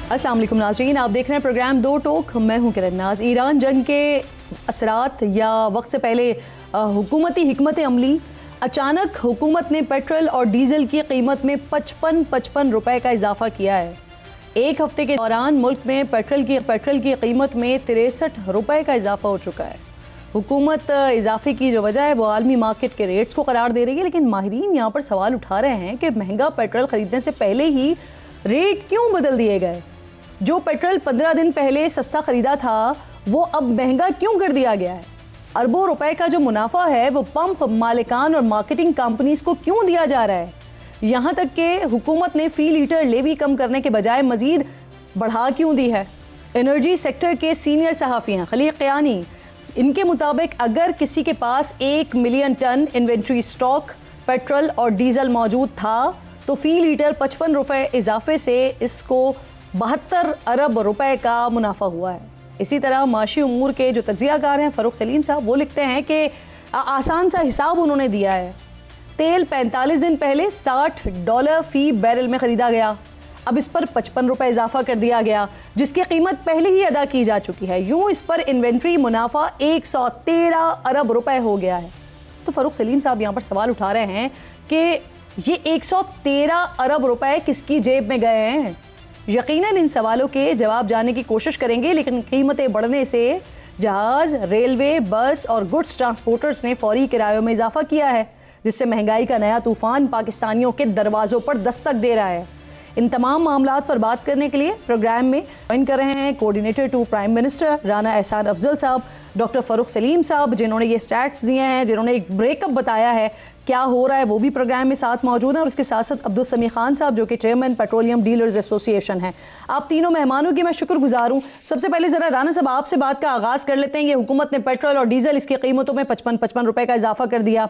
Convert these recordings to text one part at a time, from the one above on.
अस्सलाम वालेकुम नाज़रीन, आप देख रहे हैं प्रोग्राम दो टोक। मैं हूं किरण नाज। ईरान जंग के असरात या वक्त से पहले हुकूमती हिकमत अमली, अचानक हुकूमत ने पेट्रोल और डीजल की कीमत में 55 रुपए का इजाफा किया है। एक हफ्ते के दौरान मुल्क में पेट्रोल की कीमत में 63 रुपए का इजाफा हो चुका है। हुकूमत इजाफे की जो वजह है वो आलमी मार्केट के रेट्स को करार दे रही है, लेकिन माहिरीन यहाँ पर सवाल उठा रहे हैं कि महंगा पेट्रोल खरीदने से पहले ही रेट क्यों बदल दिए गए। जो पेट्रोल 15 दिन पहले सस्ता खरीदा था वो अब महंगा क्यों कर दिया गया है। अरबों रुपए का जो मुनाफा है वो पंप मालिकान और मार्केटिंग कंपनीज को क्यों दिया जा रहा है। यहाँ तक कि हुकूमत ने फी लीटर लेवी कम करने के बजाय मजीद बढ़ा क्यों दी है। एनर्जी सेक्टर के सीनियर सहाफ़ी हैं खलील क़यानी, इनके मुताबिक अगर किसी के पास 1 million ton inventory stock petrol और डीजल मौजूद था तो फी लीटर 55 रुपए इजाफे से इसको 72 अरब रुपए का मुनाफा हुआ है। इसी तरह माशी उमूर के जो तज्जियाकार हैं फ़ारूक सलीम साहब, वो लिखते हैं कि आसान सा हिसाब उन्होंने दिया है। तेल 45 दिन पहले $60 फी बैरल में खरीदा गया, अब इस पर 55 रुपए इजाफा कर दिया गया, जिसकी कीमत पहले ही अदा की जा चुकी है। यूं इस पर इन्वेंट्री मुनाफा 113 अरब रुपए हो गया है। तो फ़ारूक सलीम साहब यहाँ पर सवाल उठा रहे हैं कि ये 113 अरब रुपए किसकी जेब में गए हैं। यकीनन इन सवालों के जवाब जानने की कोशिश करेंगे, लेकिन कीमतें बढ़ने से जहाज, रेलवे, बस और गुड्स ट्रांसपोर्टर्स ने फौरी किरायों में इजाफा किया है, जिससे महंगाई का नया तूफान पाकिस्तानियों के दरवाजों पर दस्तक दे रहा है। इन तमाम मामलात पर बात करने के लिए प्रोग्राम में ज्वाइन कर रहे हैं coordinator to prime minister Rana Ehsan Afzal साहब, डॉक्टर फ़ारूक सलीम साहब, जिन्होंने ये स्टैट्स दिए हैं, जिन्होंने एक ब्रेकअप बताया है क्या हो रहा है, वो भी प्रोग्राम में साथ मौजूद है। और उसके साथ साथ अब्दुल समी खान साहब जो कि चेयरमैन पेट्रोलियम डीलर्स एसोसिएशन हैं। आप तीनों मेहमानों की मैं शुक्रगुजार हूँ। सबसे पहले जरा राना साहब आपसे बात का आगाज कर लेते हैं। ये हुकूमत ने पेट्रोल और डीजल इसकी कीमतों में 55 रुपए का इजाफा कर दिया।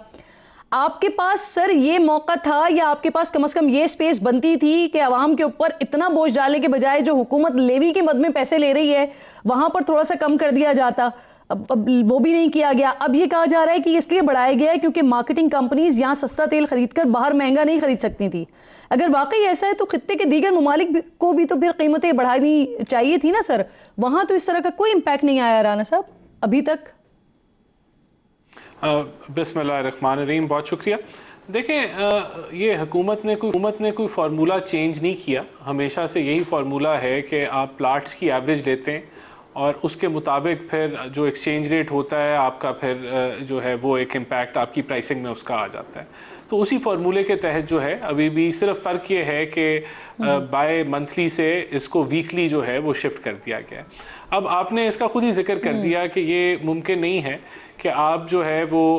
आपके पास सर ये मौका था या आपके पास कम से कम ये स्पेस बनती थी कि आवाम के ऊपर इतना बोझ डालने के बजाय जो हुकूमत लेवी के मद में पैसे ले रही है वहां पर थोड़ा सा कम कर दिया जाता। अब वो भी नहीं किया गया। अब ये कहा जा रहा है कि इसलिए बढ़ाया गया है क्योंकि मार्केटिंग कंपनीज यहां सस्ता तेल खरीदकर बाहर महंगा नहीं खरीद सकती थी। अगर वाकई ऐसा है तो खित्ते के दीगर ममालिक को भी तो फिर कीमतें बढ़ानी चाहिए थी ना सर। वहां तो इस तरह का कोई इम्पैक्ट नहीं आया राना साहब अभी तक। बिस्मिल्लाहिर्रहमानिर्रहीम, बहुत शुक्रिया। देखें, ये हुकूमत ने कोई फार्मूला चेंज नहीं किया। हमेशा से यही फार्मूला है कि आप प्लाट्स की एवरेज लेते हैं और उसके मुताबिक फिर जो एक्सचेंज रेट होता है आपका फिर जो है वो एक इम्पैक्ट आपकी प्राइसिंग में उसका आ जाता है। तो उसी फार्मूले के तहत जो है अभी भी सिर्फ फ़र्क ये है कि बाय मंथली से इसको वीकली जो है वो शिफ्ट कर दिया गया है। अब आपने इसका खुद ही जिक्र कर दिया कि ये मुमकिन नहीं है कि आप जो है वो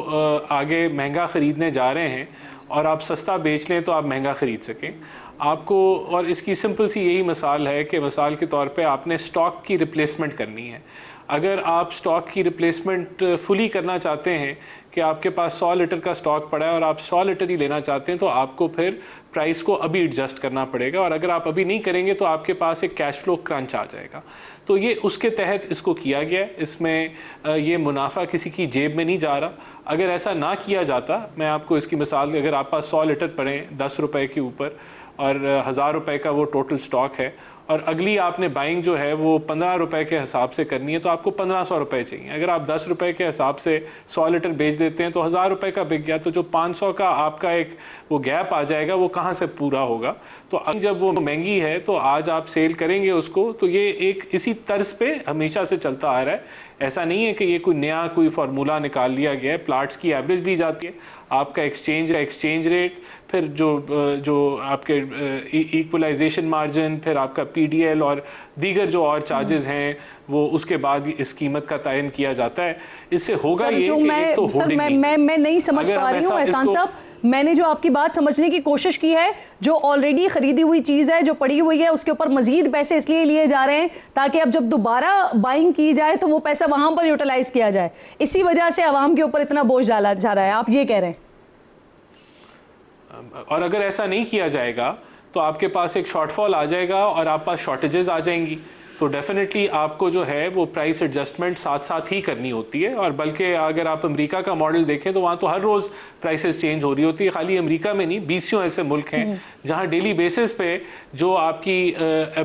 आगे महंगा ख़रीदने जा रहे हैं और आप सस्ता बेच लें तो आप महंगा ख़रीद सकें आपको। और इसकी सिंपल सी यही मिसाल है कि मिसाल के तौर पे आपने स्टॉक की रिप्लेसमेंट करनी है। अगर आप स्टॉक की रिप्लेसमेंट फुली करना चाहते हैं कि आपके पास 100 लीटर का स्टॉक पड़ा है और आप 100 लीटर ही लेना चाहते हैं तो आपको फिर प्राइस को अभी एडजस्ट करना पड़ेगा। और अगर आप अभी नहीं करेंगे तो आपके पास एक कैश फ्लो क्रंच आ जाएगा। तो ये उसके तहत इसको किया गया है। इसमें ये मुनाफा किसी की जेब में नहीं जा रहा। अगर ऐसा ना किया जाता, मैं आपको इसकी मिसाल, अगर आप पास 100 लीटर पड़े 10 रुपए के ऊपर और 1000 रुपए का वो टोटल स्टॉक है और अगली आपने बाइंग जो है वो 15 रुपए के हिसाब से करनी है तो आपको 1500 रुपए चाहिए। अगर आप 10 रुपए के हिसाब से 100 लीटर बेच देते हैं तो 1000 रुपए का बिक गया। तो जो 500 का आपका एक वो गैप आ जाएगा वो कहाँ से पूरा होगा। तो अब जब वो महंगी है तो आज आप सेल करेंगे उसको। तो ये एक इसी तर्ज पे हमेशा से चलता आ रहा है। ऐसा नहीं है कि ये कोई नया कोई फार्मूला निकाल लिया गया है। प्लाट्स की एवरेज ली जाती है, आपका एक्सचेंज रेट, फिर जो आपके इक्वलाइजेशन मार्जिन, फिर आपका पीडीएल और दीगर जो और चार्जेस हैं वो उसके बाद इस कीमत का तयन किया जाता है। इससे होगा ये कि एक तो होर्डिंग मैं नहीं समझ पा रही हूँ एहसान साहब। मैंने जो आपकी बात समझने की कोशिश की है, जो ऑलरेडी खरीदी हुई चीज है, जो पड़ी हुई है, उसके ऊपर मजीद पैसे इसलिए लिए जा रहे हैं ताकि अब जब दोबारा बाइंग की जाए तो वो पैसा वहां पर यूटिलाइज किया जाए। इसी वजह से आवाम के ऊपर इतना बोझ डाला जा रहा है, आप ये कह रहे हैं। और अगर ऐसा नहीं किया जाएगा तो आपके पास एक शॉर्टफॉल आ जाएगा और आप पास शॉर्टेजेस आ जाएंगी। तो डेफिनेटली आपको जो है वो प्राइस एडजस्टमेंट साथ साथ ही करनी होती है। और बल्कि अगर आप अमेरिका का मॉडल देखें तो वहाँ तो हर रोज़ प्राइसेस चेंज हो रही होती है। खाली अमेरिका में नहीं, 20 ऐसे मुल्क हैं जहाँ डेली बेसिस पे जो आपकी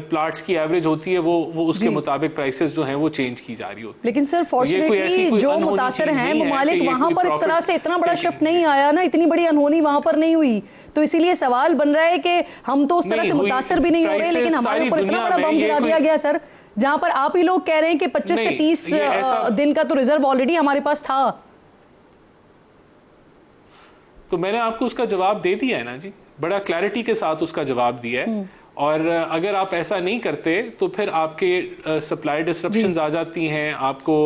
प्लाट्स की एवरेज होती है वो उसके मुताबिक प्राइसेस जो हैं वो चेंज की जा रही होती है। लेकिन सर फॉर्चुनेटली जो मुतासर हैं ममालिक वहां पर इस तरह से इतना बड़ा शिफ्ट नहीं आया ना, इतनी बड़ी अनहोनी वहां पर नहीं हुई, तो इसीलिए सवाल बन रहा है कि हम तो उस तरह से मुतासर भी नहीं हो रहे, लेकिन हमारे ऊपर इतना बड़ा बम गिरा दिया गया सर, जहां पर आप ही लोग कह रहे हैं कि 25 से 30 दिन का तो रिजर्व ऑलरेडी हमारे पास था। तो मैंने आपको उसका जवाब दे दिया है ना जी, बड़ा क्लैरिटी के साथ उसका जवाब दिया है। और अगर आप ऐसा नहीं करते तो फिर आपके सप्लाई डिसरप्शंस आ जाती हैं, आपको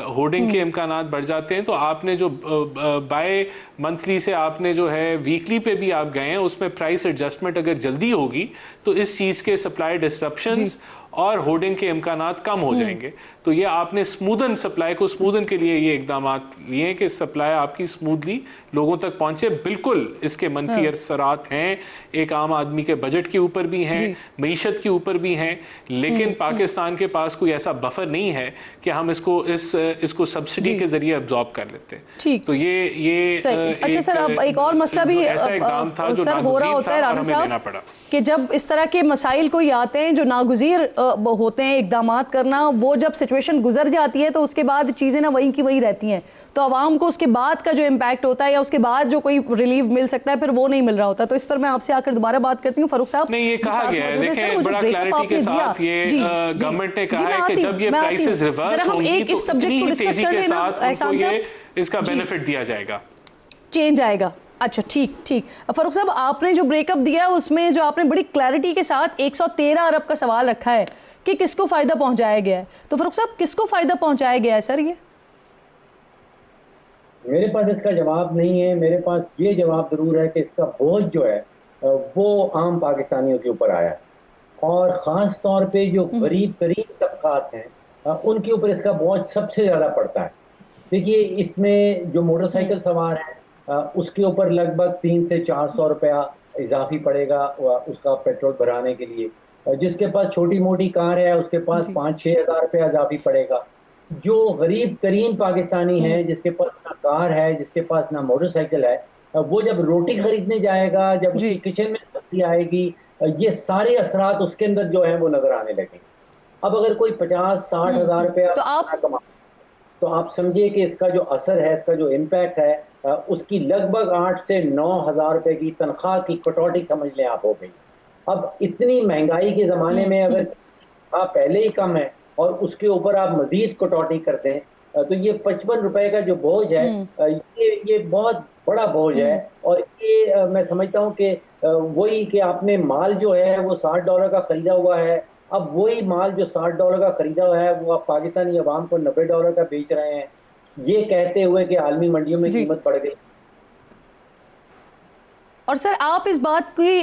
होर्डिंग के इम्कानात बढ़ जाते हैं। तो आपने जो बाय मंथली से आपने जो है वीकली पे भी आप गए हैं, उसमें प्राइस एडजस्टमेंट अगर जल्दी होगी तो इस चीज़ के सप्लाई डिसरप्शंस और होर्डिंग के इम्कानात कम हो जाएंगे। तो ये आपने स्मूदन सप्लाई को स्मूदन के लिए ये इकदाम लिए हैं कि सप्लाई आपकी स्मूथली लोगों तक पहुंचे। बिल्कुल इसके मनफी असरात हैं, एक आम आदमी के बजट के ऊपर भी हैं, मईशत के ऊपर भी हैं, लेकिन पाकिस्तान के पास कोई ऐसा बफर नहीं है कि हम इसको सब्सिडी के जरिए अब्जॉर्ब कर लेते हैं। तो ये अच्छा सर, अब एक और मसला भी ऐसा इकदाम था जो नागुज़ीर था और हमें लेना पड़ा कि जब इस तरह के मसाइल कोई आते हैं जो नागुज़ीर होते हैं इकदामात करना, वो जब सिचुएशन गुजर जाती है तो उसके बाद चीज़ें ना वहीं की वहीं रहती हैं, तो आवाम को उसके बाद का जो इम्पैक्ट होता है या उसके बाद जो कोई रिलीफ मिल सकता है फिर वो नहीं मिल रहा होता। तो इस पर मैं आपसे आकर दोबारा बात करती हूँ फारूक साहब। नहीं, ये कहा गया है, देखें बड़ा क्लैरिटी के साथ ये गवर्नमेंट ने कहा है कि जब ये प्राइसेस रिवर्स होंगी तो इतनी ही तेजी के साथ उनको ये इसका बेनिफिट दिया जाएगा, चेंज आएगा। अच्छा ठीक फारूक साहब, आपने जो ब्रेकअप दिया है उसमें जो आपने बड़ी क्लैरिटी के साथ 113 अरब का सवाल रखा है कि किसको फायदा पहुंचाया गया है, तो फारूक साहब किसको फायदा पहुंचाया गया है सर? ये मेरे पास इसका जवाब नहीं है। मेरे पास ये जवाब जरूर है कि इसका बोझ जो है वो आम पाकिस्तानियों के ऊपर आया है, और ख़ास तौर पे जो गरीब तरीन तबकात हैं उनके ऊपर इसका बोझ सबसे ज़्यादा पड़ता है। देखिए, इसमें जो मोटरसाइकिल सवार है उसके ऊपर लगभग 300 से 400 रुपया इजाफी पड़ेगा उसका पेट्रोल भराने के लिए। जिसके पास छोटी मोटी कार है उसके पास 5-6 हज़ार रुपया इजाफी पड़ेगा। जो गरीब तरीन पाकिस्तानी है, जिसके पास ना कार है, जिसके पास ना मोटरसाइकिल है, वो जब रोटी खरीदने जाएगा, जब उसकी किचन में सब्जी आएगी, ये सारे असरात उसके अंदर जो है वो नजर आने लगेंगे। अब अगर कोई 50-60 हज़ार रुपया कमा तो आप समझिए कि इसका जो असर है, इसका जो इम्पैक्ट है, उसकी लगभग 8 से 9 हज़ार रुपए की तनख्वाह की कटौती समझ लें आप हो गई। अब इतनी महंगाई के ज़माने में अगर आप पहले ही कम है और उसके ऊपर आप मजीद कटौती करते हैं तो ये 55 रुपए का जो बोझ है ये बहुत बड़ा बोझ है। और ये मैं समझता हूँ कि वही कि आपने माल जो है वो $60 का खरीदा हुआ है, अब वही माल जो $60 का खरीदा हुआ है वो आप पाकिस्तानी अवाम को $90 का बेच रहे हैं, ये कहते हुए कि आलमी मंडियों में कीमत बढ़ गई। और सर आप इस बात की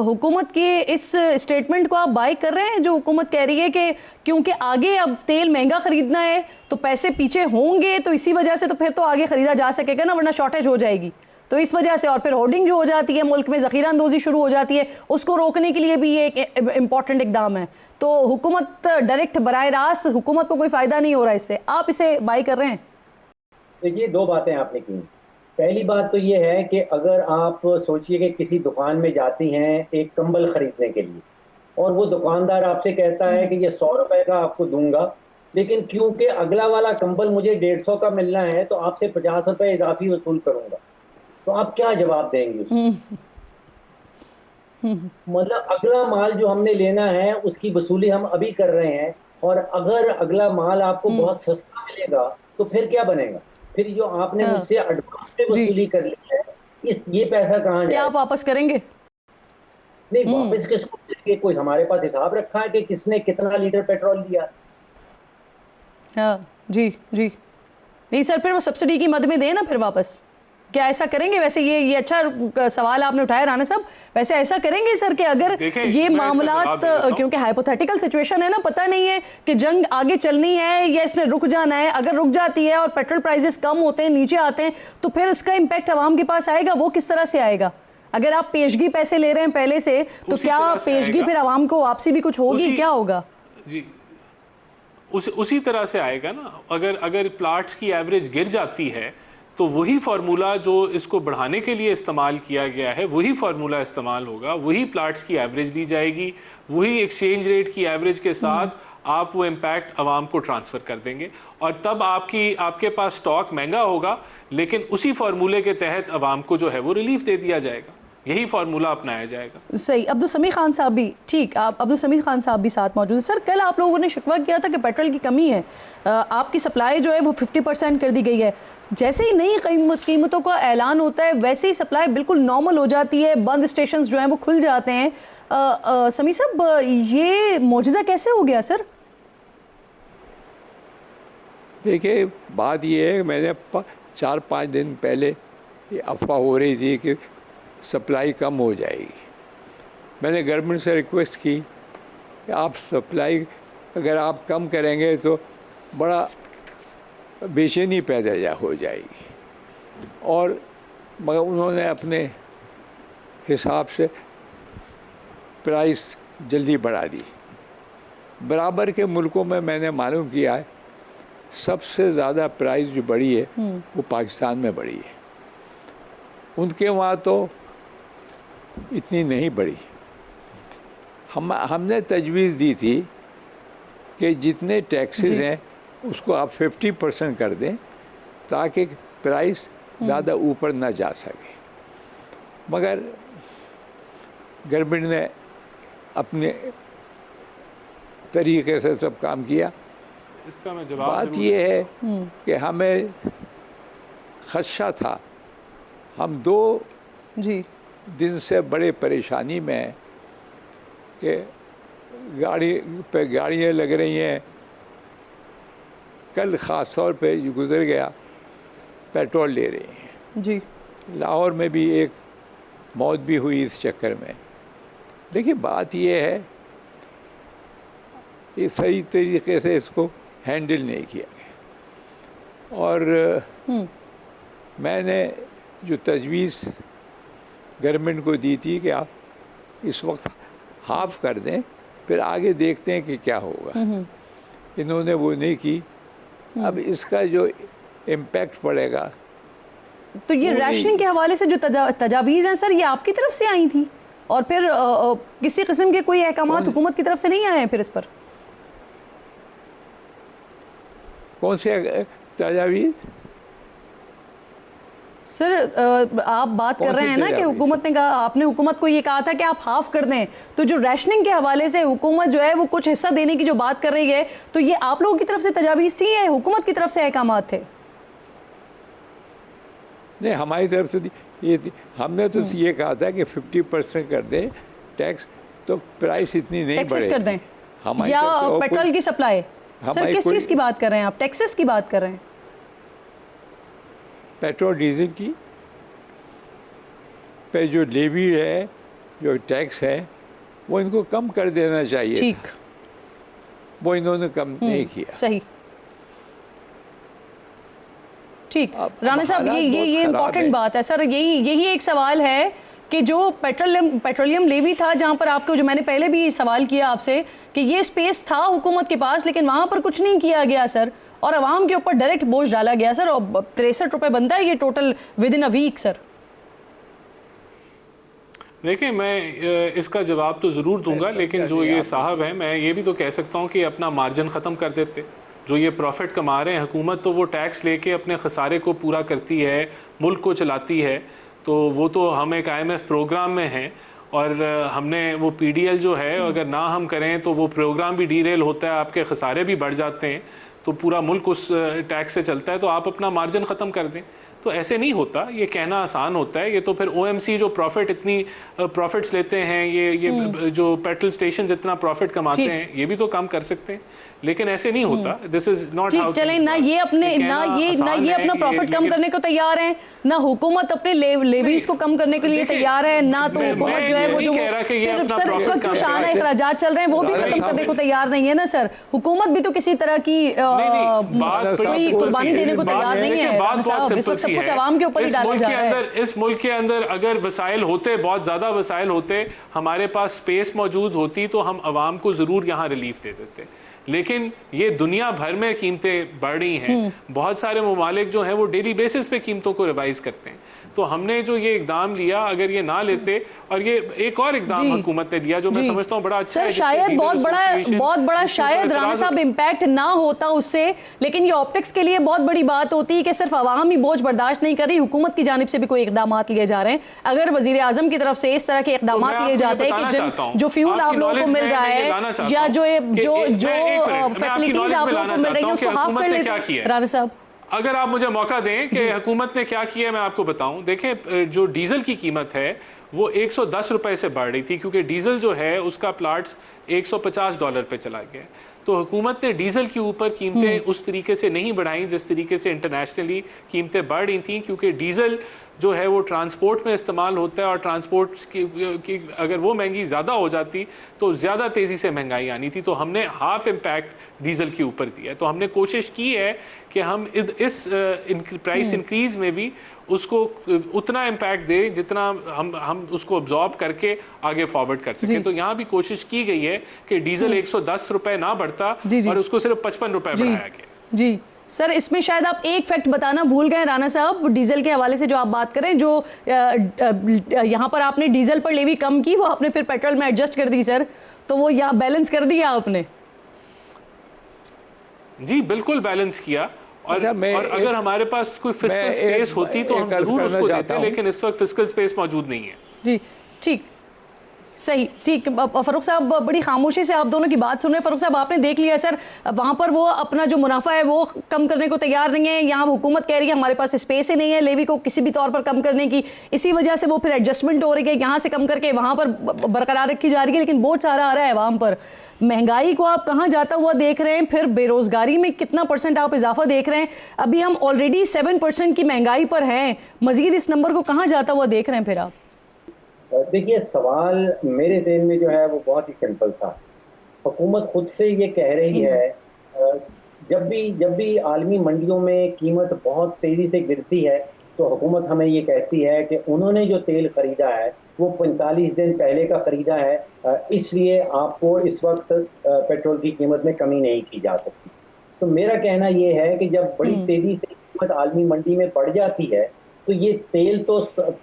हुकूमत के इस स्टेटमेंट को आप बाय कर रहे हैं जो हुकूमत कह रही है कि क्योंकि आगे अब तेल महंगा खरीदना है तो पैसे पीछे होंगे, तो इसी वजह से तो फिर तो आगे खरीदा जा सकेगा ना, वरना शॉर्टेज हो जाएगी, तो इस वजह से। और फिर होर्डिंग जो हो जाती है, मुल्क में जखीरा अंदोजी शुरू हो जाती है, उसको रोकने के लिए भी ये एक इंपॉर्टेंट इकदाम है। तो हुकूमत डायरेक्ट बराह रास्त हुकूमत को कोई फायदा नहीं हो रहा इससे, आप इसे बाय कर रहे हैं? देखिए, दो बातें आपने की। पहली बात तो ये है कि अगर आप सोचिए कि किसी दुकान में जाती हैं एक कंबल खरीदने के लिए और वो दुकानदार आपसे कहता है कि ये 100 रुपए का आपको दूंगा, लेकिन क्योंकि अगला वाला कंबल मुझे 150 का मिलना है तो आपसे 50 रुपए इजाफी वसूल करूंगा, तो आप क्या जवाब देंगे उसको? मतलब अगला माल जो हमने लेना है उसकी वसूली हम अभी कर रहे हैं, और अगर अगला माल आपको बहुत सस्ता मिलेगा तो फिर क्या बनेगा? फिर जो आपने मुझसे एडवांस में वसूली कर ली है, ये पैसा कहाँ जाएगा? आप वापस करेंगे? नहीं, वापस किसको देंगे? कोई हमारे पास हिसाब रखा है कि किसने कितना लीटर पेट्रोल दिया? हाँ जी नहीं सर, फिर वो सब्सिडी की मद में दे ना फिर वापस, क्या ऐसा करेंगे? वैसे ये अच्छा सवाल आपने उठाया राना साहब, वैसे ऐसा करेंगे सर कि अगर ये मामलात, क्योंकि हाइपोथेटिकल सिचुएशन है ना, पता नहीं है कि जंग आगे चलनी है या इसने रुक जाना है, अगर रुक जाती है और पेट्रोल प्राइसेस कम होते हैं, नीचे आते हैं, तो फिर उसका इम्पैक्ट आवाम के पास आएगा, वो किस तरह से आएगा? अगर आप पेशगी पैसे ले रहे हैं पहले से, तो उसी क्या तरह से पेशगी आएगा। फिर आवाम को वापसी भी कुछ होगी, क्या होगा? जी, उसी तरह से आएगा ना। अगर प्लाट्स की एवरेज गिर जाती है तो वही फार्मूला जो इसको बढ़ाने के लिए इस्तेमाल किया गया है वही फार्मूला इस्तेमाल होगा, वही प्लाट्स की एवरेज ली जाएगी, वही एक्सचेंज रेट की एवरेज के साथ आप वो इम्पैक्ट आवाम को ट्रांसफ़र कर देंगे और तब आपके पास स्टॉक महंगा होगा, लेकिन उसी फार्मूले के तहत आवाम को जो है वो रिलीफ दे दिया जाएगा। यही फार्मूला अपनाया जाएगा। सही। अब्दुल समीद खान साहब भी, ठीक, आप अब्दुल समीद खान साहब भी साथ मौजूद हैं। सर, कल आप लोगों ने शिकवा किया था कि पेट्रोल की कमी है, आपकी सप्लाई जो है वो 50% कर दी गई है। जैसे ही नई कीमतों का ऐलान होता है वैसे ही सप्लाई बिल्कुल नॉर्मल हो जाती है, बंद स्टेशन जो हैं वो खुल जाते हैं। समीद साहब, ये मौजूदा कैसे हो गया सर? देखिए, बात ये है, मैंने 4-5 दिन पहले ये अफवाह हो रही थी कि सप्लाई कम हो जाएगी। मैंने गवर्नमेंट से रिक्वेस्ट की कि आप सप्लाई अगर आप कम करेंगे तो बड़ा बेचैनी पैदा हो जाएगी, और मगर उन्होंने अपने हिसाब से प्राइस जल्दी बढ़ा दी। बराबर के मुल्कों में मैंने मालूम किया है सबसे ज़्यादा प्राइस जो बढ़ी है वो पाकिस्तान में बढ़ी है। उनके वहाँ तो इतनी नहीं बढ़ी। हमने तजवीज़ दी थी कि जितने टैक्सेस हैं उसको आप 50% कर दें ताकि प्राइस ज़्यादा ऊपर ना जा सके, मगर गवर्नमेंट ने अपने तरीके से सब काम किया। इसका मैं जवाब बात ये है कि हमें खदशा था, हम 2 दिन से बड़े परेशानी में हैं कि गाड़ी पे गाड़ियाँ लग रही हैं। कल ख़ास तौर पे जो गुजर गया पेट्रोल ले रही हैं जी। लाहौर में भी एक मौत भी हुई इस चक्कर में। देखिए, बात ये है ये सही तरीके से इसको हैंडल नहीं किया गया, और मैंने जो तजवीज़ गवर्नमेंट को दी थी कि आप इस वक्त हाफ कर दें, फिर आगे देखते हैं कि क्या होगा, इन्होंने वो नहीं की। अब इसका जो इम्पैक्ट पड़ेगा, तो ये राशनिंग के हवाले से जो तजावीज़ हैं सर, ये आपकी तरफ से आई थी और फिर किसी किस्म के कोई अहकामात हुकूमत की तरफ से नहीं आए हैं फिर इस पर? कौन से तजावीज़? सर, आप बात कर रहे हैं ना कि हुकूमत ने कहा, आपने हुकूमत को ये कहा था कि आप हाफ कर दें, तो जो राशनिंग के हवाले से हुकूमत जो है वो कुछ हिस्सा देने की जो बात कर रही है, तो ये आप लोगों की तरफ से तजावीज़ थी या हुकूमत की तरफ से अहकामात थे? नहीं, हमारी तरफ से ये थी। हमने तो ये कहा था कि 50% कर दें टैक्स, तो प्राइस इतनी नहीं बढ़ेगी। कर दें या पेट्रोल की सप्लाई? सर, किस चीज़ की बात कर रहे हैं आप? टैक्सेस की बात कर रहे हैं? पेट्रोल डीजल की पे जो लेवी है, जो टैक्स है, वो इनको कम कर देना चाहिए। ठीक, वो इन्होंने कम नहीं किया। सही, ठीक। राणा साहब, ये इम्पोर्टेंट बात है सर। यही एक सवाल है कि जो पेट्रोलियम लेवी था, जहां पर आपको, जो मैंने पहले भी सवाल किया आपसे कि ये स्पेस था हुकूमत के पास, लेकिन वहां पर कुछ नहीं किया गया सर, और आवाम के ऊपर डायरेक्ट बोझ डाला गया सर। और 63 रुपए बनता है ये total within a week sir. देखिए, मैं इसका जवाब तो ज़रूर दूंगा, लेकिन जो ये साहब हैं, मैं ये भी तो कह सकता हूँ कि अपना मार्जिन ख़त्म कर देते। जो ये प्रॉफिट कमा रहे हैं हुकूमत, तो वो टैक्स लेके अपने खसारे को पूरा करती है, मुल्क को चलाती है। तो वो तो हम एक IMF प्रोग्राम में हैं, और हमने वो PDL जो है अगर ना हम करें तो वो प्रोग्राम भी डीरेल होता है, आपके खसारे भी बढ़ जाते हैं, तो पूरा मुल्क उस टैक्स से चलता है। तो आप अपना मार्जिन ख़त्म कर दें, तो ऐसे नहीं होता। ये कहना आसान होता है। ये तो फिर OMC जो प्रॉफिट्स लेते हैं, ये जो पेट्रोल स्टेशन इतना प्रॉफिट कमाते हैं, ये भी तो काम कर सकते हैं, लेकिन ऐसे नहीं होता। This is not how. चलें, ना ये अपना प्रॉफिट कम करने को तैयार हैं, ना हुकूमत अपने लेवीज को कम करने के लिए तैयार है, ना तो हुकूमत जो है वो जो शाना अखराजात चल रहे हैं वो भी खत्म करने को तैयार नहीं है ना सर। हुकूमत भी तो किसी तरह की कोई कुर्बानी देने को तैयार नहीं है। बात बहुत सिंपल सी सी कुछ है। आवाम के ऊपर ही इस डाला मुल्क जा के रहा है। अंदर, इस मुल्क के अंदर अगर वसाइल होते, बहुत ज़्यादा वसाइल होते, हमारे पास स्पेस मौजूद होती, तो हम आवाम को ज़रूर यहाँ रिलीफ दे देते। लेकिन ये दुनिया भर में कीमतें बढ़ रही हैं, बहुत सारे ममालिक जो हैं वो डेली बेसिस पे कीमतों को रिवाइज करते हैं। तो हमने जो ये इकदाम लिया, अगर ये ना लेते, और ये एक और इकदाम हुकूमत ने लिया जो मैं समझता हूँ बड़ा अच्छा है, सर शायद बहुत बड़ा शायद राना साहब इम्पैक्ट ना होता उससे, लेकिन ये ऑप्टिक्स के लिए बहुत बड़ी बात होती है कि सिर्फ आवाम ही बोझ बर्दाश्त नहीं कर रही, हुकूमत की जानिब से भी कोई इकदाम लिए जा रहे हैं। अगर वजीर आजम की तरफ से इस तरह के इकदाम लिए जाते हैं कि जो फ्यूल आप लोगों को मिल रहा है या जो फैसिलिटीज आप लोगों को मिल रही है उसको हाफ कर लेते हैं। राना साहब अगर आप मुझे मौका दें कि हुकूमत ने क्या किया, मैं आपको बताऊं। देखें, जो डीजल की कीमत है वो 110 रुपए से बढ़ रही थी, क्योंकि डीजल जो है उसका प्लाट्स $150 पे चला गया। तो हुकूमत ने डीजल के ऊपर कीमतें उस तरीके से नहीं बढ़ाई जिस तरीके से इंटरनेशनली कीमतें बढ़ रही थी, क्योंकि डीजल जो है वो ट्रांसपोर्ट में इस्तेमाल होता है, और ट्रांसपोर्ट की अगर वो महंगी ज़्यादा हो जाती तो ज़्यादा तेज़ी से महंगाई आनी थी। तो हमने हाफ इम्पैक्ट डीजल के ऊपर दिया है। तो हमने कोशिश की है कि हम इस प्राइस इंक्रीज़ में भी उसको उतना इम्पैक्ट दें जितना हम उसको अब्जॉर्ब करके आगे फॉरवर्ड कर सकें। तो यहाँ भी कोशिश की गई है कि डीजल 110 रुपए ना बढ़ता और उसको सिर्फ 55 रुपए बढ़ाया गया। जी सर, इसमें शायद आप एक फैक्ट बताना भूल गए राना साहब, डीजल के हवाले से जो आप बात करें, जो यहाँ पर आपने डीजल पर लेवी कम की, वो आपने फिर पेट्रोल में एडजस्ट कर दी सर, तो वो यहाँ बैलेंस कर दिया आपने? जी बिल्कुल बैलेंस किया। और अगर हमारे पास कोई फिस्कल स्पेस होती तो हम जरूर उसको देते, लेकिन इस वक्त फिस्कल स्पेस मौजूद नहीं है। जी ठीक, सही, ठीक। फरूख साहब बड़ी खामोशी से आप दोनों की बात सुन रहे हैं। फरूख साहब आपने देख लिया सर, वहां पर वो अपना जो मुनाफा है वो कम करने को तैयार नहीं है, यहाँ हुकूमत कह रही है हमारे पास स्पेस ही नहीं है लेवी को किसी भी तौर पर कम करने की, इसी वजह से वो फिर एडजस्टमेंट हो रही है, यहाँ से कम करके वहां पर बरकरार रखी जा रही है, लेकिन बोझ सारा आ रहा है आवाम पर। महंगाई को आप कहाँ जाता हुआ देख रहे हैं, फिर बेरोजगारी में कितना % आप इजाफा देख रहे हैं? अभी हम ऑलरेडी 7% की महंगाई पर हैं, मजीद इस नंबर को कहाँ जाता हुआ देख रहे हैं फिर आप? देखिए, सवाल मेरे ज़हन में जो है वो बहुत ही सिंपल था। हुकूमत खुद से ये कह रही है, जब भी आलमी मंडियों में कीमत बहुत तेज़ी से गिरती है तो हुकूमत हमें ये कहती है कि उन्होंने जो तेल ख़रीदा है वो 45 दिन पहले का ख़रीदा है, इसलिए आपको इस वक्त पेट्रोल की कीमत में कमी नहीं की जा सकती। तो मेरा कहना ये है कि जब बड़ी तेज़ी से कीमत आलमी मंडी में बढ़ जाती है तो ये तेल तो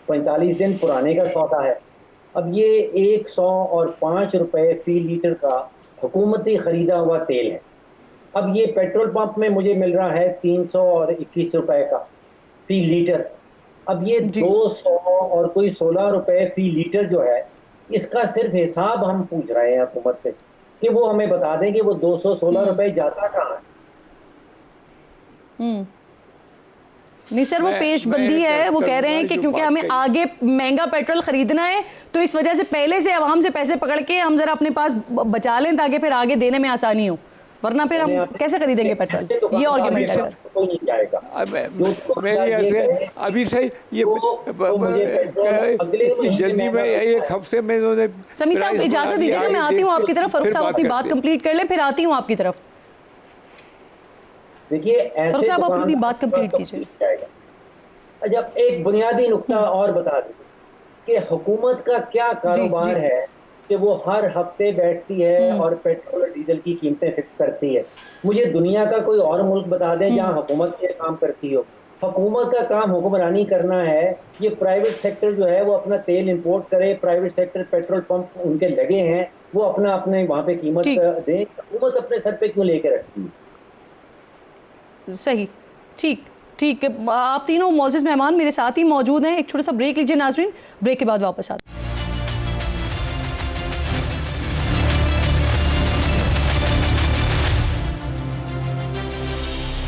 45 दिन पुराने का सौदा है। अब ये 105 रुपए फी लीटर का हुकूमती ख़रीदा हुआ तेल है। अब ये पेट्रोल पंप में मुझे मिल रहा है 321 रुपए का फी लीटर। अब ये 200 और कोई 16 रुपए फी लीटर जो है, इसका सिर्फ हिसाब हम पूछ रहे हैं हुकूमत से कि वो हमें बता दें कि वो 216 रुपए जाता कहाँ है। नहीं सर, वो पेशबंदी है, वो कह रहे हैं कि क्योंकि हमें आगे महंगा पेट्रोल खरीदना है तो इस वजह से पहले से आवाम से पैसे पकड़ के हम जरा अपने पास बचा लें ताकि फिर आगे देने में आसानी हो, वरना फिर हम कैसे खरीदेंगे पेट्रोल? ये आर्गुमेंट है सर। अभी से ये जल्दी में एक हफ्ते में इन्होंने। समी साहब इजाजत दीजिएगा, मैं आती हूँ आपकी तरफ। फरूख साहब अपनी बात कंप्लीट कर लें, फिर आती हूँ आपकी तरफ। देखिए, ऐसे आप अपनी बात कंप्लीट कीजिए। जब एक बुनियादी नुक्ता और बता दें कि हुकूमत का क्या कारोबार है कि वो हर हफ्ते बैठती है और पेट्रोल और डीजल की कीमतें फिक्स करती है। मुझे दुनिया का कोई और मुल्क बता दें जहां हुकूमत ये काम करती हो। हुकूमत का काम हुक्मरानी करना है। ये प्राइवेट सेक्टर जो है वो अपना तेल इंपोर्ट करे, प्राइवेट सेक्टर पेट्रोल पंप उनके लगे हैं, वो अपना अपने वहां पे कीमत दें। हुकूमत अपने सर पे क्यों लेके रखती है? सही, ठीक ठीक। आप तीनों मौजूद मेहमान मेरे साथ ही मौजूद हैं। एक छोटा सा ब्रेक लीजिए नाज़रीन, ब्रेक के बाद वापस आते हैं।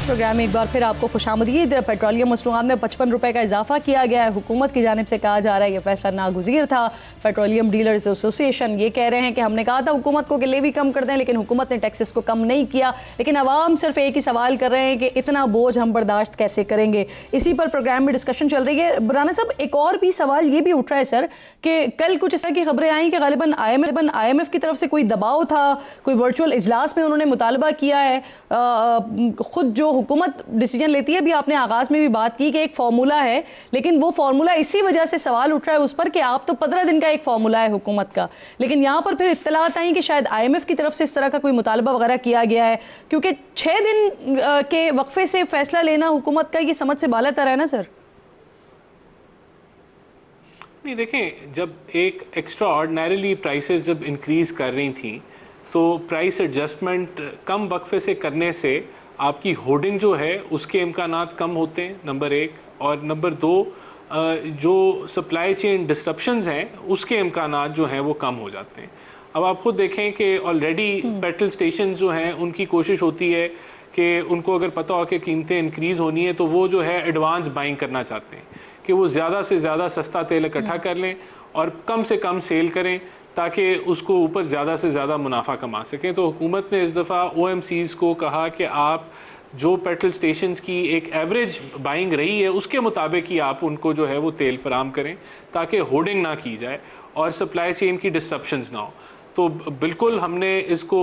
प्रोग्राम में एक बार फिर आपको खुशामदीद। पेट्रोलियम मसनूआत में 55 रुपए का इजाफा किया गया है। हुकूमत की जानिब से कहा जा रहा है यह फैसला नागुज़ीर था। पेट्रोलियम डीलर्स एसोसिएशन ये कह रहे हैं कि हमने कहा था हुकूमत को कि लेवी कम कर दें, लेकिन हुकूमत ने टैक्सेस को कम नहीं किया। लेकिन अवाम सिर्फ एक ही सवाल कर रहे हैं कि इतना बोझ हम बर्दाश्त कैसे करेंगे। इसी पर प्रोग्राम में डिस्कशन चल रही है। राना साहब, एक और भी सवाल ये भी उठ रहा है सर कि कल कुछ इस तरह की खबरें आई कि गालिबन IMF की तरफ से कोई दबाव था, कोई वर्चुअल इजलास में उन्होंने मुतालबा किया है, खुद जो हुकूमत डिसीजन लेती है, अभी आपने आगाज में भी बात की कि एक फार्मूला है, लेकिन वो फार्मूला इसी वजह से सवाल उठ रहा है उस पर कि आप तो 15 दिन का एक फार्मूला है हुकूमत का, लेकिन यहाँ पर फिर इत्तलात आई कि शायद IMF की तरफ से इस तरह का कोई मुतालबा वगैरह किया गया है, क्योंकि 6 दिन के वक्फे से फैसला लेना हुकूमत का ये समझ से बालातर है ना सर? नहीं, देखें, जब एक एक्स्ट्रा ऑर्डिनरीली प्राइसेस जब इंक्रीज़ कर रही थी तो प्राइस एडजस्टमेंट कम वक्फे से करने से आपकी होर्डिंग जो है उसके इम्कानात कम होते हैं, नंबर एक। और नंबर दो, जो सप्लाई चेन डिस्ट्रप्शंस हैं उसके इम्कानात जो हैं वो कम हो जाते हैं। अब आप खुद देखें कि ऑलरेडी पेट्रोल स्टेशन जो हैं उनकी कोशिश होती है कि उनको अगर पता हो कि कीमतें इंक्रीज़ होनी है तो वो जो है एडवांस बाइंग करना चाहते हैं कि वो ज़्यादा से ज़्यादा सस्ता तेल इकट्ठा कर लें और कम से कम सेल करें ताकि उसको ऊपर ज़्यादा से ज़्यादा मुनाफा कमा सकें। तो हुकूमत ने इस दफ़ा OMCs को कहा कि आप जो पेट्रोल स्टेशंस की एक एवरेज बाइंग रही है उसके मुताबिक ही आप उनको जो है वो तेल फराम करें ताकि होर्डिंग ना की जाए और सप्लाई चेन की डिस्ट्रप्शंस ना हो। तो बिल्कुल हमने इसको,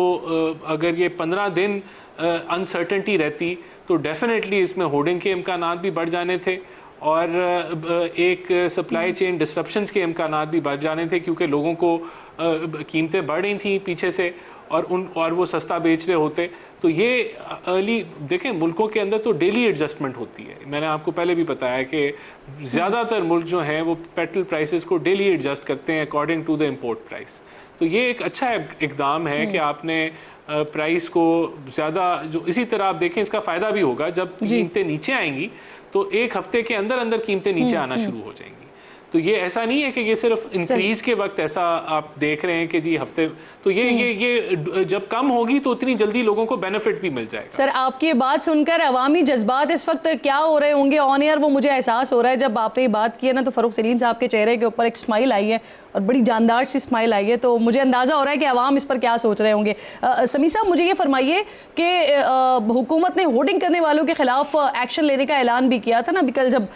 अगर ये 15 दिन अनसर्टेनिटी रहती तो डेफिनेटली इसमें होर्डिंग के इम्कानात भी बढ़ जाने थे और एक सप्लाई चेन डिस्ट्रप्शंस के इम्कानात भी बढ़ जाने थे, क्योंकि लोगों को कीमतें बढ़ रही थी पीछे से और वो सस्ता बेच रहे होते। तो ये अर्ली देखें, मुल्कों के अंदर तो डेली एडजस्टमेंट होती है। मैंने आपको पहले भी बताया कि ज़्यादातर मुल्क जो हैं वो पेट्रोल प्राइसेस को डेली एडजस्ट करते हैं according to the import price. तो ये एक अच्छा इकदाम है कि आपने प्राइस को ज़्यादा, जो इसी तरह आप देखें इसका फ़ायदा भी होगा जब कीमतें नीचे आएंगी तो एक हफ्ते के अंदर अंदर कीमतें नीचे आना शुरू हो जाएंगी। तो ये ऐसा नहीं है कि ये सिर्फ इंक्रीज के वक्त ऐसा आप देख रहे हैं कि जी हफ्ते, तो ये जब कम होगी तो उतनी जल्दी लोगों को बेनिफिट भी मिल जाएगा। सर, आपकी बात सुनकर अवामी जज्बात इस वक्त क्या हो रहे होंगे ऑन एयर, वो मुझे एहसास हो रहा है। जब आपने ये बात की है ना तो फरूख सलीम साहब के चेहरे के ऊपर एक स्माइल आई है और बड़ी जानदार सी स्माइल आई है, तो मुझे अंदाजा हो रहा है कि अवाम इस पर क्या सोच रहे होंगे। समी साहब, मुझे ये फरमाइए कि हुकूमत ने होर्डिंग करने वालों के खिलाफ एक्शन लेने का ऐलान भी किया था ना, कल जब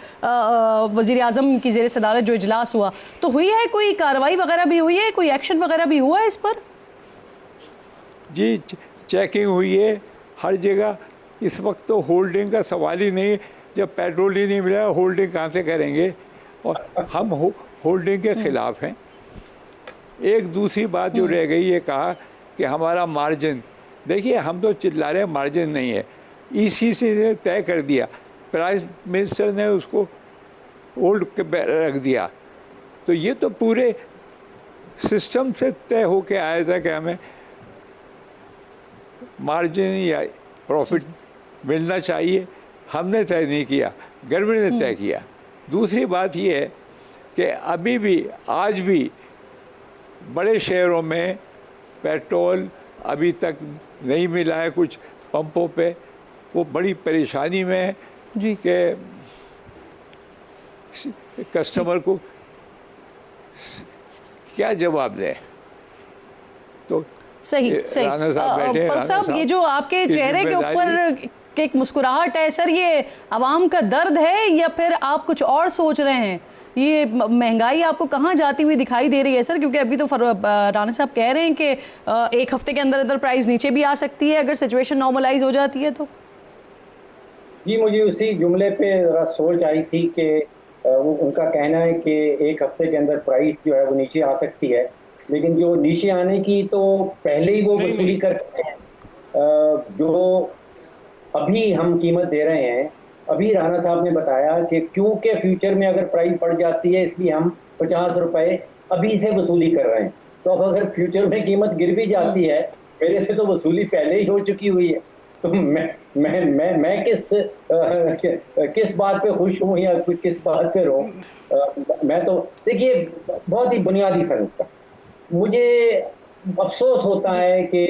वजीर आजम की जेर सदारत जो इजलास हुआ, तो हुई है कोई कार्रवाई वगैरह भी हुई है, कोई एक्शन वगैरह भी हुआ है इस पर? जी, चेकिंग हुई है हर जगह। इस वक्त तो होल्डिंग का सवाल ही नहीं, जब पेट्रोल ही नहीं मिला होल्डिंग कहाँ से करेंगे, और हम होल्डिंग के ख़िलाफ़ हैं। एक दूसरी बात जो रह गई, ये कहा कि हमारा मार्जिन, देखिए हम तो चिल्ला रहे मार्जिन नहीं है, ECC ने तय कर दिया, प्राइस मिनिस्टर ने उसको होल्ड रख दिया, तो ये तो पूरे सिस्टम से तय होके आया था कि हमें मार्जिन या प्रॉफिट मिलना चाहिए। हमने तय नहीं किया, गवर्नमेंट ने तय किया। दूसरी बात ये है कि अभी भी, आज भी बड़े शहरों में पेट्रोल अभी तक नहीं मिला है, कुछ पंपों पे वो बड़ी परेशानी में है जी कि कस्टमर को क्या जवाब दें। तो सही सही फरूख साहब, ये जो आपके चेहरे के ऊपर एक मुस्कुराहट है सर, ये आवाम का दर्द है या फिर आप कुछ और सोच रहे हैं? ये महंगाई आपको कहाँ जाती हुई दिखाई दे रही है सर? क्योंकि अभी तो राना साहब कह रहे हैं कि एक हफ्ते के अंदर अंदर प्राइस नीचे भी आ सकती है अगर सिचुएशन नॉर्मलाइज हो जाती है तो। जी, मुझे उसी जुमले पे जरा सोच आई थी कि उनका कहना है कि एक हफ्ते के अंदर प्राइस जो है वो नीचे आ सकती है, लेकिन जो नीचे आने की तो पहले ही वो वसूली करते हैं। जो अभी हम कीमत दे रहे हैं, अभी राणा साहब ने बताया कि क्योंकि फ्यूचर में अगर प्राइस बढ़ जाती है इसलिए हम 50 रुपए अभी से वसूली कर रहे हैं। तो अब अगर फ्यूचर में कीमत गिर भी जाती है, मेरे से तो वसूली पहले ही हो चुकी हुई है, तो मैं किस बात पे खुश हूँ या किस बात पे रो। मैं तो देखिए बहुत ही बुनियादी फर्क था। मुझे अफसोस होता है कि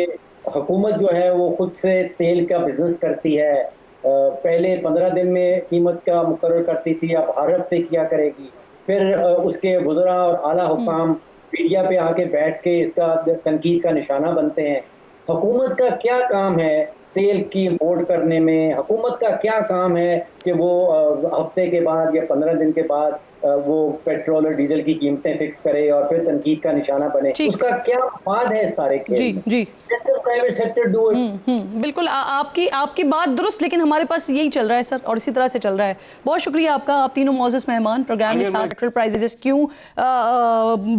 हुकूमत जो है वो खुद से तेल का बिजनेस करती है। पहले 15 दिन में कीमत का मुकर्रर करती थी, अब हर हफ्ते किया करेगी। फिर उसके वज़रा और आला हुकाम मीडिया पे आके बैठ के इसका तनकीद का निशाना बनते हैं। हुकूमत का क्या काम है तेल की इम्पोर्ट करने में? हुकूमत का क्या काम है कि वो हफ्ते के बाद या 15 दिन के बाद वो पेट्रोल और डीजल की कीमतें फिक्स करे और फिर तनकीद का निशाना बने, उसका क्या मफाद है इस सारे खेल में? जी प्राइवेट सेक्टर डू इट। बिल्कुल आपकी बात दुरुस्त, लेकिन हमारे पास यही चल रहा है सर, और इसी तरह से चल रहा है। बहुत शुक्रिया आपका, आप तीनों मौजूद मेहमान प्रोग्राम में साथ। पेट्रोल प्राइसेस क्यों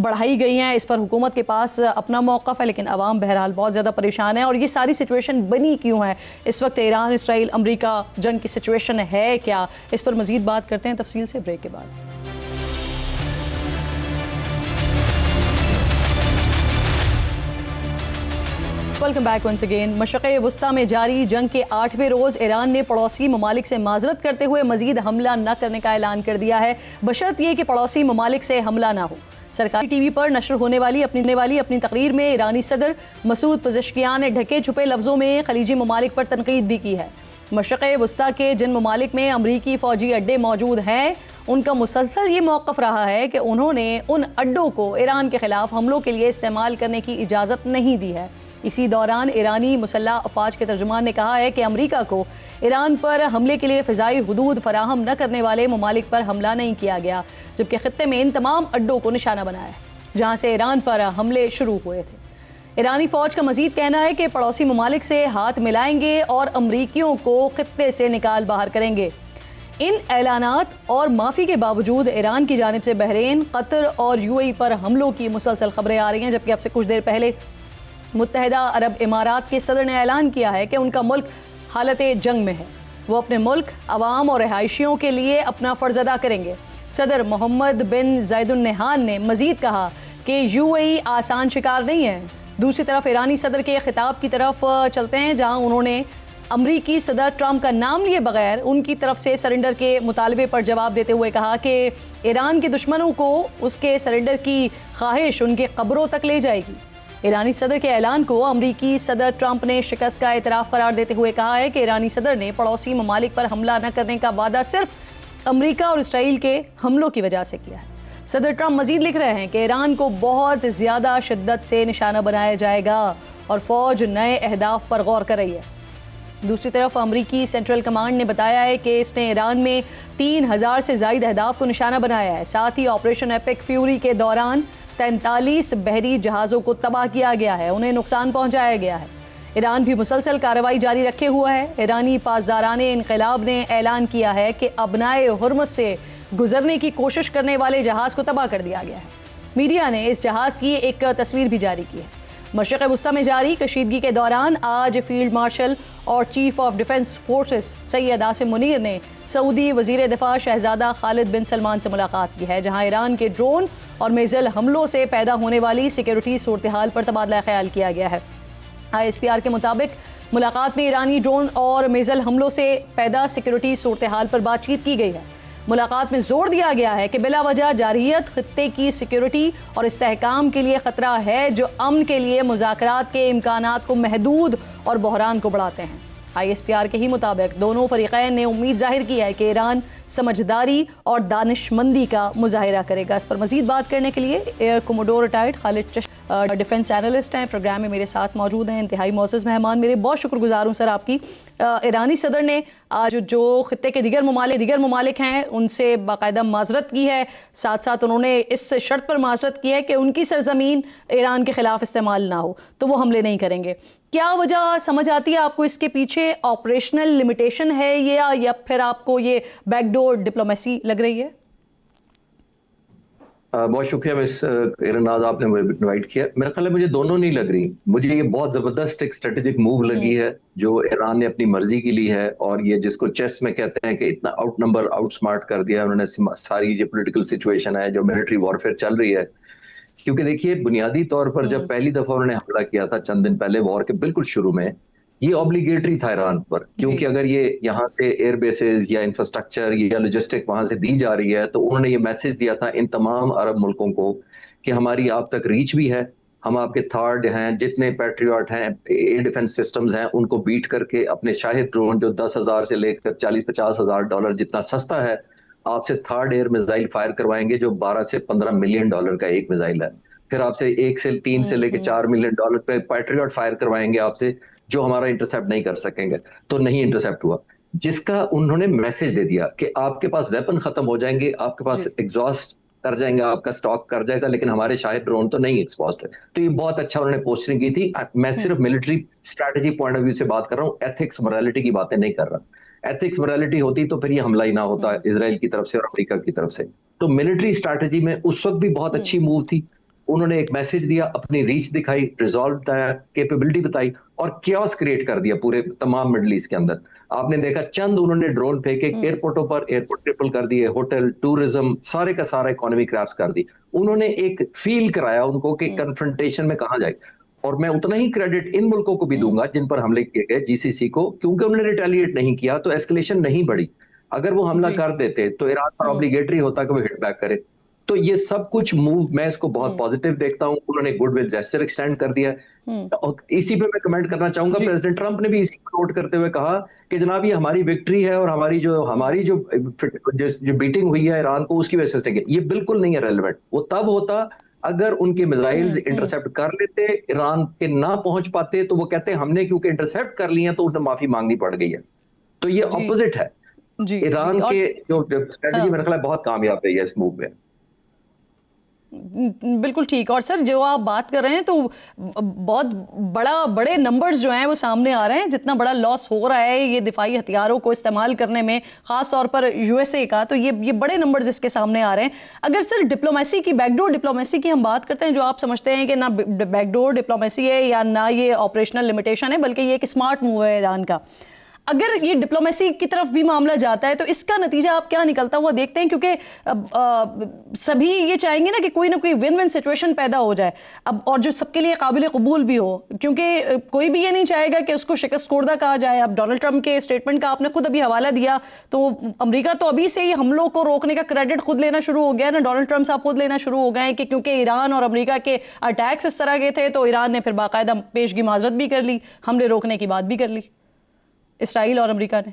बढ़ाई गई हैं, इस पर हुकूमत के पास अपना मौक़िफ़ है, लेकिन अवाम बहरहाल बहुत ज़्यादा परेशान है। और ये सारी सिचुएशन बनी क्यों है इस वक्त, ईरान इसराइल अमरीका जंग की सिचुएशन है क्या, इस पर मजीद बात करते हैं तफसील से ब्रेक के बाद। Welcome back once again. मशक़े वुस्ता में जारी जंग के 8वें रोज़ ईरान ने पड़ोसी ममालिक से माजरत करते हुए मजीद हमला न करने का ऐलान कर दिया है, बशर्त ये कि पड़ोसी ममालिक से हमला ना हो। सरकारी टीवी पर नशर होने वाली अपनी तकरीर में ईरानी सदर मसूद पज़ेश्कियान ने ढके छुपे लफ्ज़ों में खलीजी ममालिक पर तनकीद भी की है। मशक़े वुस्ता के जिन ममालिक में अमरीकी फ़ौजी अड्डे मौजूद हैं, उनका मुसलसल ये मौक़िफ़ रहा है कि उन्होंने उन अड्डों को ईरान के ख़िलाफ़ हमलों के लिए इस्तेमाल करने की इजाज़त नहीं दी है। इसी दौरान ईरानी मुसल्लह अफ़वाज के तर्जुमान ने कहा है कि अमरीका को ईरान पर हमले के लिए फ़िज़ाई हुदूद फराहम न करने वाले ममालिक पर हमला नहीं किया गया, जबकि ख़ित्ते में इन तमाम अड्डों को निशाना बनाया है जहाँ से ईरान पर हमले शुरू हुए थे। ईरानी फ़ौज का मजीद कहना है कि पड़ोसी ममालिक से हाथ मिलाएंगे और अमरीकियों को ख़ित्ते से निकाल बाहर करेंगे। इन ऐलानात और माफ़ी के बावजूद ईरान की जानिब से बहरीन, कतर और यूएई पर हमलों की मुसलसल खबरें आ रही हैं, जबकि अब से कुछ देर पहले मुत्तहिदा अरब इमारात के सदर ने ऐलान किया है कि उनका मुल्क हालत जंग में है, वो अपने मुल्क, अवाम और रिहायशियों के लिए अपना फ़र्ज अदा करेंगे। सदर मोहम्मद बिन ज़ायद अल नहयान ने मजीद कहा कि यूएई आसान शिकार नहीं है। दूसरी तरफ ईरानी सदर के खिताब की तरफ चलते हैं, जहां उन्होंने अमरीकी सदर ट्रंप का नाम लिए बगैर उनकी तरफ से सरेंडर के मुतालबे पर जवाब देते हुए कहा कि ईरान के दुश्मनों को उसके सरेंडर की ख्वाहिश उनके कब्रों तक ले जाएगी। ईरानी सदर के ऐलान को अमरीकी सदर ट्रंप ने शिकस्त का एतराफ़ करार देते हुए कहा है कि ईरानी सदर ने पड़ोसी ममालिक पर हमला न करने का वादा सिर्फ अमरीका और इसराइल के हमलों की वजह से किया है। सदर ट्रंप मजीद लिख रहे हैं कि ईरान को बहुत ज़्यादा शिद्दत से निशाना बनाया जाएगा और फ़ौज नए अहदाफ पर गौर कर रही है। दूसरी तरफ अमरीकी सेंट्रल कमांड ने बताया है कि इसने ईरान में 3000 से ज़ायद अहदाफ को निशाना बनाया है। साथ ही ऑपरेशन एपिक फ्यूरी के दौरान 43 बहरी जहाज़ों को तबाह किया गया है, उन्हें नुकसान पहुंचाया गया है। ईरान भी मुसलसल कार्रवाई जारी रखे हुआ है। ईरानी पासदाराने इनकलाब ने ऐलान किया है कि अबनाए हुर्मुज़ से गुजरने की कोशिश करने वाले जहाज़ को तबाह कर दिया गया है। मीडिया ने इस जहाज़ की एक तस्वीर भी जारी की है। मशरिक़ वुस्ता में जारी कशीदगी के दौरान आज फील्ड मार्शल और chief of defence forces Syed Asim Munir ने सऊदी वजीर दिफा शहजादा खालिद बिन सलमान से मुलाकात की है, जहां ईरान के ड्रोन और मिसाइल हमलों से पैदा होने वाली सिक्योरिटी सूरत हाल पर तबादला ख्याल किया गया है। ISPR के मुताबिक मुलाकात में ईरानी ड्रोन और मिसाइल हमलों से पैदा सिक्योरिटी सूरत हाल पर बातचीत की गई है। मुलाकात में जोर दिया गया है कि बिला वजह जारहियत खित्ते की सिक्योरिटी और इस्तेहकाम के लिए खतरा है, जो अमन के लिए मुज़ाकरात के इम्कानात को महदूद और बहरान को बढ़ाते हैं। ISPR के ही मुताबिक दोनों फरीक़ैन ने उम्मीद जाहिर की है कि ईरान समझदारी और दानिशमंदी का मुजाहिरा करेगा। इस पर मजीद बात करने के लिए air commodore retired Khalid defence analyst हैं, प्रोग्राम में मेरे साथ मौजूद हैं, इंतहाई मौजूद मेहमान। मेरे बहुत शुक्रगुजार हूँ सर आपकी। ईरानी सदर ने आज जो खित्ते के दीगर ममालिक हैं उनसे बाकायदा माजरत की है, साथ साथ उन्होंने इस शर्त पर माजरत की है कि उनकी सरजमीन ईरान के खिलाफ इस्तेमाल ना हो, तो वो हमले नहीं करेंगे। क्या वजह समझ आती है आपको इसके पीछे? ऑपरेशनल लिमिटेशन है ये, या फिर आपको ये बैकडोर डिप्लोमेसी लग रही है? बहुत शुक्रिया मिस इरनाज, आपने मुझे इनवाइट किया। मेरा ख्याल है मुझे दोनों नहीं लग रही, मुझे ये बहुत जबरदस्त एक स्ट्रेटेजिक मूव लगी है जो ईरान ने अपनी मर्जी की ली है, और ये जिसको चेस में कहते हैं कि इतना आउट स्मार्ट कर दिया उन्होंने सारी जो पॉलिटिकल सिचुएशन है, जो मिलिट्री वॉरफेयर चल रही है। क्योंकि देखिए बुनियादी तौर पर जब पहली दफा उन्होंने हमला किया था चंद दिन पहले वॉर के बिल्कुल शुरू में, ये ऑब्लिगेटरी था ईरान पर, क्योंकि अगर ये यहाँ से एयर बेसेस या इंफ्रास्ट्रक्चर या लॉजिस्टिक वहां से दी जा रही है, तो उन्होंने ये मैसेज दिया था इन तमाम अरब मुल्कों को कि हमारी आप तक रीच भी है, हम आपके थर्ड हैं, जितने पैट्रियट हैं, एयर डिफेंस सिस्टम्स हैं, उनको बीट करके अपने शाहिद ड्रोन जो 10,000 से लेकर 40-50 हज़ार डॉलर जितना सस्ता है, आपसे थर्ड एयर मिसाइल फायर करवाएंगे जो 12 से 15 मिलियन डॉलर का एक मिसाइल है। फिर आपसे 1 से 3 से लेकर 4 मिलियन डॉलर पे पैट्रियट फायर करवाएंगे आपसे, जो हमारा इंटरसेप्ट नहीं कर सकेंगे। तो नहीं इंटरसेप्ट हुआ। जिसका उन्होंने मैसेज दे दिया कि आपके पास वेपन खत्म हो जाएंगे, आपके पास एग्जॉस्ट कर जाएंगे, आपका स्टॉक कर जाएगा, लेकिन हमारे शायद ड्रोन तो नहीं एक्सपोज्ड है। तो ये बहुत अच्छा उन्होंने पोस्टरिंग की थी। मैं सिर्फ military strategy point of view से बात कर रहा हूँ, एथिक्स मोरालिटी की बातें नहीं कर रहा। एथिक्स मोरालिटी होती तो फिर ये हमला ही ना होता इजराइल की तरफ से और अमेरिका की तरफ से। तो मिलिट्री स्ट्रैटेजी में उस वक्त भी बहुत अच्छी मूव थी। उन्होंने एक मैसेज दिया, अपनी रीच दिखाई, रिजॉल्व बताया, कैपेबिलिटी बताई और क्योस क्रिएट कर दिया पूरे तमाम मिडल ईस्ट के अंदर। आपने देखा चंद उन्होंने ड्रोन फेंके एयरपोर्टों पर, एयरपोर्ट ट्रिपल कर दिए, होटल, टूरिज्म, सारे का सारा इकोनॉमी क्रैश कर दी। उन्होंने एक फील कराया उनको कि कन्फ्रंटेशन में कहां जाए। और मैं उतना ही क्रेडिट इन मुल्कों को भी दूंगा जिन पर हमले किए गए, जीसीसी को, क्योंकि उन्होंने रिटेलिएट नहीं किया तो एस्केलेशन नहीं बढ़ी। अगर वो हमला कर देते तो ईरान पर ऑब्लिगेटरी होता कि वो हिट बैक करे। तो ये सब कुछ मूव मैं इसको बहुत पॉजिटिव देखता हूं। उन्होंने गुडविल जेस्चर एक्सटेंड कर दिया। और इसी पे मैं कमेंट करना चाहूंगा, प्रेसिडेंट ट्रंप ने भी इसी को नोट करते हुए कहा कि जनाब ये हमारी विक्ट्री है और हमारी जो बीटिंग हुई है ईरान को, उसकी वजह से ये बिल्कुल नहीं है रेलेवेंट। वो तब होता अगर उनके मिसाइल्स इंटरसेप्ट कर लेते, ईरान के ना पहुंच पाते, तो वो कहते हमने क्योंकि इंटरसेप्ट कर लिए तो उन्हें माफी मांगनी पड़ गई है। तो ये ऑपोजिट है। ईरान के जो स्ट्रेटेजी मेरे ख्याल बहुत कामयाब रही है इस मूव में। बिल्कुल ठीक। और सर जो आप बात कर रहे हैं तो बहुत बड़े नंबर्स जो हैं वो सामने आ रहे हैं, जितना बड़ा लॉस हो रहा है ये दिफाई हथियारों को इस्तेमाल करने में, खास तौर पर यूएसए का, तो ये बड़े नंबर्स इसके सामने आ रहे हैं। अगर सर डिप्लोमेसी की, बैकडोर डिप्लोमेसी की हम बात करते हैं, जो आप समझते हैं कि ना बैकडोर डिप्लोमेसी है या ना ये ऑपरेशनल लिमिटेशन है, बल्कि ये एक स्मार्ट मूव है ईरान का, अगर ये डिप्लोमेसी की तरफ भी मामला जाता है तो इसका नतीजा आप क्या निकलता हुआ देखते हैं? क्योंकि सभी ये चाहेंगे ना कि कोई ना कोई विन विन सिचुएशन पैदा हो जाए अब, और जो सबके लिए काबिल कबूल भी हो, क्योंकि कोई भी ये नहीं चाहेगा कि उसको शिकस्त खोर्दा कहा जाए। अब डोनाल्ड ट्रंप के स्टेटमेंट का आपने खुद अभी हवाला दिया, तो अमेरिका तो अभी से ही हमलों को रोकने का क्रेडिट खुद लेना शुरू हो गया है ना, डोनाल्ड ट्रंप साहब खुद लेना शुरू हो गए हैं कि क्योंकि ईरान और अमेरिका के अटैक्स इस तरह के थे तो ईरान ने फिर बाकायदा पेशगी माजरत भी कर ली, हमले रोकने की बात भी कर ली इसराइल और अमेरिका ने।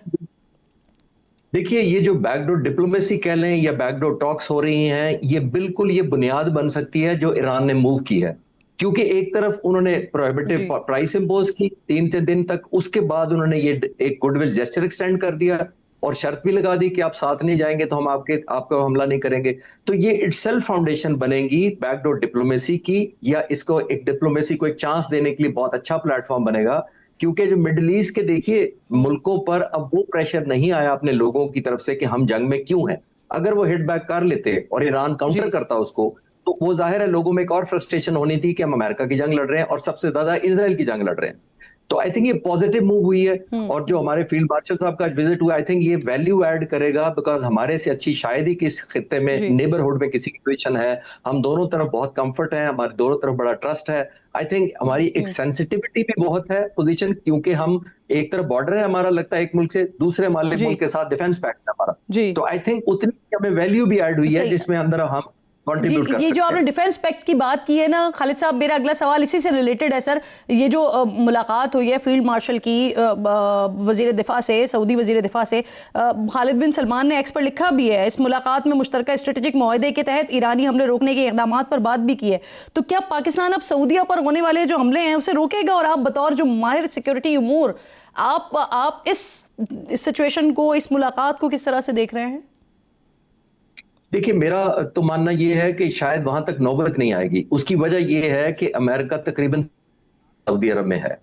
देखिए ये जो बैकडोर डिप्लोमेसी कह लें या बैकडोर टॉक्स हो रही हैं, ये बिल्कुल ये बुनियाद बन सकती है जो ईरान ने मूव की है। क्योंकि एक तरफ उन्होंने प्रोहिबिटिव प्राइस इंपोज की 3 दिन तक, उसके बाद उन्होंने ये एक गुडविल जेस्चर एक्सटेंड कर दिया और शर्त भी लगा दी कि आप साथ नहीं जाएंगे तो हम आपका हमला नहीं करेंगे। तो ये इटसेल्फ फाउंडेशन बनेगी बैकडोर डिप्लोमेसी की, या इसको एक डिप्लोमेसी को एक चांस देने के लिए बहुत अच्छा प्लेटफॉर्म बनेगा। क्योंकि जो मिडिल ईस्ट के देखिए मुल्कों पर अब वो प्रेशर नहीं आया अपने लोगों की तरफ से कि हम जंग में क्यों हैं। अगर वो हिट बैक कर लेते और ईरान काउंटर करता उसको, तो वो जाहिर है लोगों में एक और फ्रस्ट्रेशन होनी थी कि हम अमेरिका की जंग लड़ रहे हैं और सबसे ज्यादा इजराइल की जंग लड़ रहे हैं। तो आई थिंक ये पॉजिटिव मूव हुई है। और जो हमारे फील्ड मार्शल साहब का विजिट हुआ, आई थिंक ये वैल्यू ऐड करेगा, बिकॉज हमारे से अच्छी शायद ही किस खित्ते में नेबरहुड में किसी की पोजीशन है। हम दोनों तरफ बहुत कंफर्ट है, हमारे दोनों तरफ बड़ा ट्रस्ट है। आई थिंक हमारी एक सेंसिटिविटी भी बहुत है पोजीशन, क्योंकि हम एक तरफ बॉर्डर है हमारा, लगता है एक मुल्क से दूसरे मालिक मुल्क के साथ डिफेंस पैक्ट है हमारा। तो आई थिंक उतनी हमें वैल्यू भी ऐड हुई है जिसमें अंदर हम ये जो आपने डिफेंस पैक्ट की बात की है ना खालिद साहब, मेरा अगला सवाल इसी से रिलेटेड है सर। ये जो मुलाकात हुई है फील्ड मार्शल की वजीर दिफा से, सऊदी वजीर दिफा से, खालिद बिन सलमान ने एक्स पर लिखा भी है, इस मुलाकात में मुश्तरका स्ट्रेटेजिक मुआहदे के तहत ईरानी हमले रोकने के इकदाम पर बात भी की है। तो क्या पाकिस्तान अब सऊदीया पर होने वाले जो हमले हैं उसे रोकेगा? और आप बतौर जो माहिर सिक्योरिटी उमूर, आप इस सिचुएशन को, इस मुलाकात को किस तरह से देख रहे हैं? देखिए मेरा तो मानना यह है कि शायद वहां तक नौबत नहीं आएगी। उसकी वजह यह है कि अमेरिका तकरीबन सऊदी अरब में है,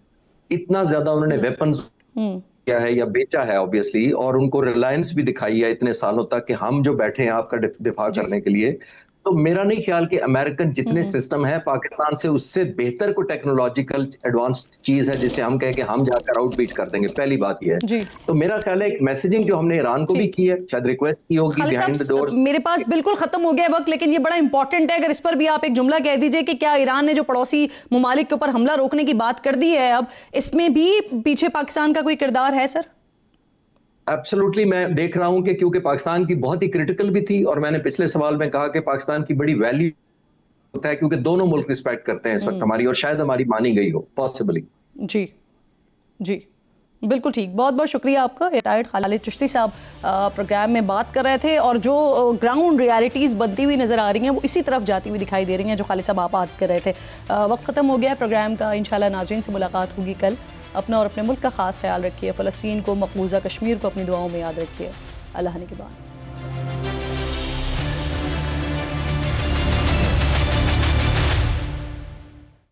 इतना ज्यादा उन्होंने वेपन्स किया है या बेचा है ऑब्वियसली, और उनको रिलायंस भी दिखाई है इतने सालों तक कि हम जो बैठे हैं आपका दिफा करने के लिए। तो मेरा नहीं ख्याल कि अमेरिकन जितने सिस्टम है पाकिस्तान से उससे बेहतर को टेक्नोलॉजिकल एडवांस चीज है जिसे हम कहें कि हम जाकर आउटबीट कर देंगे। पहली बात यह है। तो मेरा ख्याल है एक मैसेजिंग जो हमने ईरान को भी की है, शायद रिक्वेस्ट की होगी बिहाइंड द डोर्स। मेरे पास बिल्कुल खत्म हो गया वक्त, लेकिन ये बड़ा इंपॉर्टेंट है, अगर इस पर भी आप एक जुमला कह दीजिए कि क्या ईरान ने जो पड़ोसी मुमालिक के ऊपर हमला रोकने की बात कर दी है, अब इसमें भी पीछे पाकिस्तान का कोई किरदार है सर? एब्सोल्युटली मैं देख रहा हूं कि क्योंकि पाकिस्तान की बहुत ही क्रिटिकल भी थी, और मैंने पिछले सवाल में कहा कि पाकिस्तान की बड़ी वैल्यू होता है क्योंकि दोनों मुल्क रिस्पेक्ट करते हैं इस वक्त हमारी, और शायद हमारी मानी गई हो पॉसिबली। जी जी बिल्कुल ठीक। बहुत बहुत शुक्रिया आपका। रिटायर्ड खालिद चिश्ती साहब प्रोग्राम में बात कर रहे थे, और जो ग्राउंड रियलिटीज़ बनती हुई नज़र आ रही हैं वो इसी तरफ जाती हुई दिखाई दे रही हैं जो खालिद साहब आप बात कर रहे थे। वक्त ख़त्म हो गया है प्रोग्राम का। इंशाल्लाह नाज़रीन से मुलाकात होगी कल। अपना और अपने मुल्क का खास ख्याल रखिए। फ़लस्तीन को, मकबूजा कश्मीर को अपनी दुआओं में याद रखिए। अल्लाह ने के बाद।